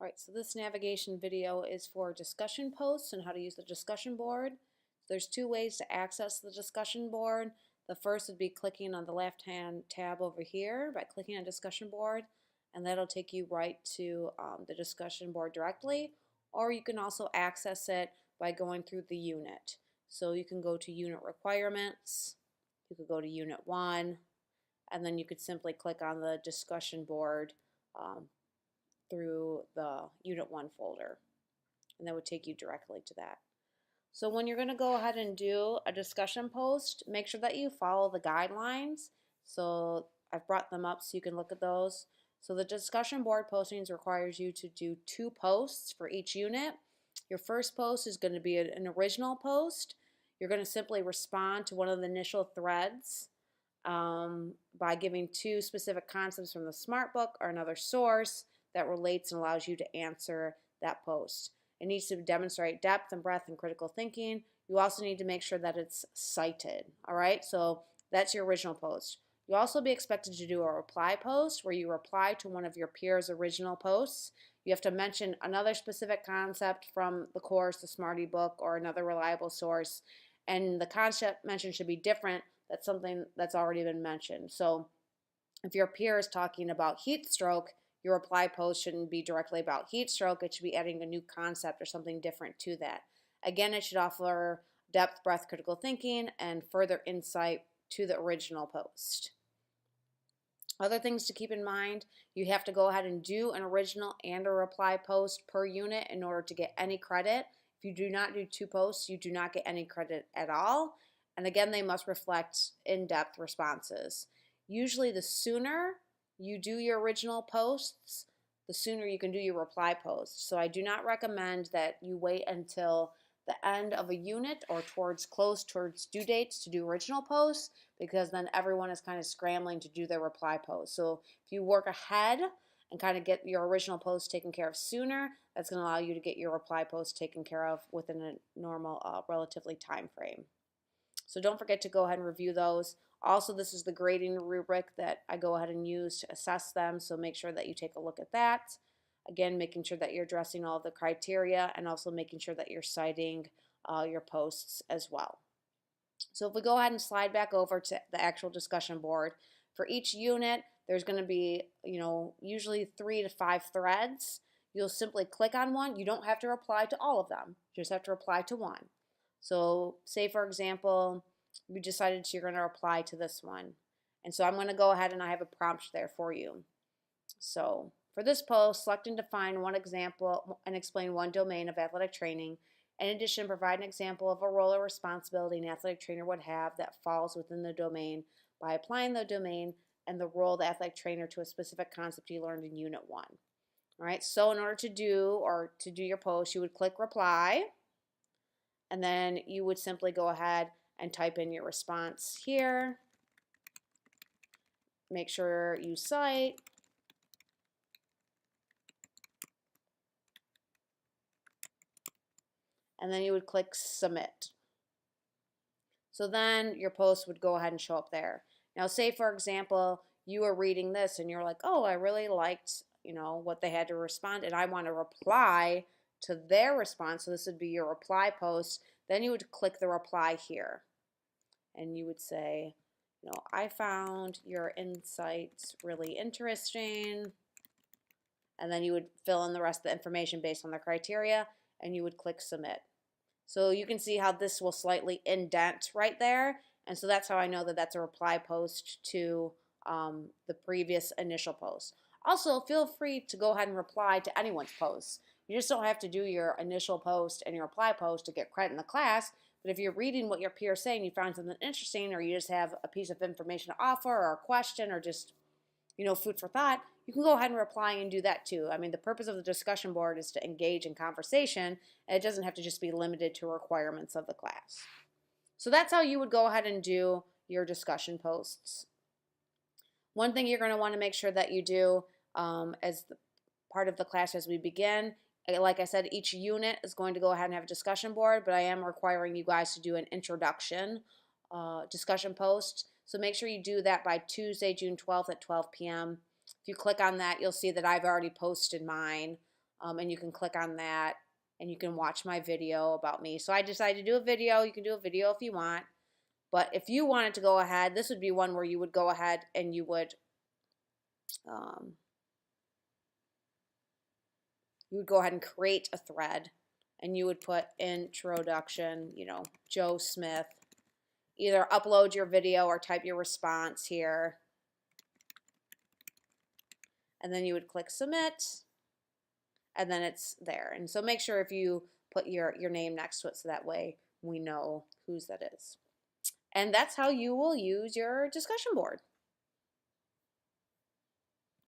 All right, so this navigation video is for discussion posts and how to use the discussion board. There's two ways to access the discussion board. The first would be clicking on the left-hand tab over here by clicking on discussion board, and that'll take you right to the discussion board directly. Or you can also access it by going through the unit. So you can go to unit requirements, you could go to unit 1, and then you could simply click on the discussion board through the Unit 1 folder, and that would take you directly to that. So when you're going to go ahead and do a discussion post, make sure that you follow the guidelines. So I've brought them up so you can look at those. So the discussion board postings requires you to do 2 posts for each unit. Your first post is going to be an original post. You're going to simply respond to one of the initial threads by giving 2 specific concepts from the SmartBook or another source that relates and allows you to answer that post. It needs to demonstrate depth and breadth and critical thinking. You also need to make sure that it's cited. All right, so that's your original post. You'll also be expected to do a reply post where you reply to one of your peers' original posts. You have to mention another specific concept from the course, the Smarty Book, or another reliable source. And the concept mentioned should be different. That's something that's already been mentioned. So if your peer is talking about heat stroke, your reply post shouldn't be directly about heat stroke. It should be adding a new concept or something different to that. Again, it should offer depth, breadth, critical thinking, and further insight to the original post. Other things to keep in mind, you have to go ahead and do an original and a reply post per unit in order to get any credit. If you do not do 2 posts, you do not get any credit at all. And again, they must reflect in-depth responses. Usually the sooner you do your original posts, the sooner you can do your reply posts. So I do not recommend that you wait until the end of a unit or close towards due dates to do original posts, because then everyone is kind of scrambling to do their reply post. So if you work ahead and kind of get your original post taken care of sooner, that's going to allow you to get your reply post taken care of within a normal, relatively time frame. So don't forget to go ahead and review those. Also, this is the grading rubric that I go ahead and use to assess them, so make sure that you take a look at that. Again, making sure that you're addressing all of the criteria and also making sure that you're citing your posts as well. So if we go ahead and slide back over to the actual discussion board, for each unit, there's going to be, usually 3 to 5 threads. You'll simply click on one. You don't have to reply to all of them. You just have to reply to one. So say, for example, you decided you're going to reply to this one. And so I'm going to go ahead and I have a prompt there for you. So for this post, select and define one example and explain one domain of athletic training. In addition, provide an example of a role or responsibility an athletic trainer would have that falls within the domain by applying the domain and the role of the athletic trainer to a specific concept you learned in Unit 1. All right, so in order to do your post, you would click reply, and then you would simply go ahead and type in your response here. Make sure you cite. And then you would click submit. So then your post would go ahead and show up there. Now say, for example, you are reading this and you're like, oh, I really liked what they had to respond, and I want to reply to their response. So this would be your reply post. Then you would click the reply here. And you would say, I found your insights really interesting. And then you would fill in the rest of the information based on the criteria, and you would click submit. So you can see how this will slightly indent right there. And so that's how I know that that's a reply post to the previous initial post. Also, feel free to go ahead and reply to anyone's posts. You just don't have to do your initial post and your reply post to get credit in the class. But if you're reading what your peer is saying, you find something interesting, or you just have a piece of information to offer, or a question, or just food for thought, you can go ahead and reply and do that too. I mean, the purpose of the discussion board is to engage in conversation, and it doesn't have to just be limited to requirements of the class. So that's how you would go ahead and do your discussion posts. One thing you're going to want to make sure that you do as part of the class as we begin, like I said, each unit is going to go ahead and have a discussion board, but I am requiring you guys to do an introduction discussion post. So make sure you do that by Tuesday, June 12th at 12 p.m. If you click on that, you'll see that I've already posted mine. and you can click on that and you can watch my video about me. So I decided to do a video. You can do a video if you want. But if you wanted to go ahead, this would be one where you would go ahead and um, you would go ahead and create a thread, and you would put introduction, Joe Smith. Either upload your video or type your response here. And then you would click submit, and then it's there. And so make sure if you put your name next to it so that way we know whose that is. And that's how you will use your discussion board.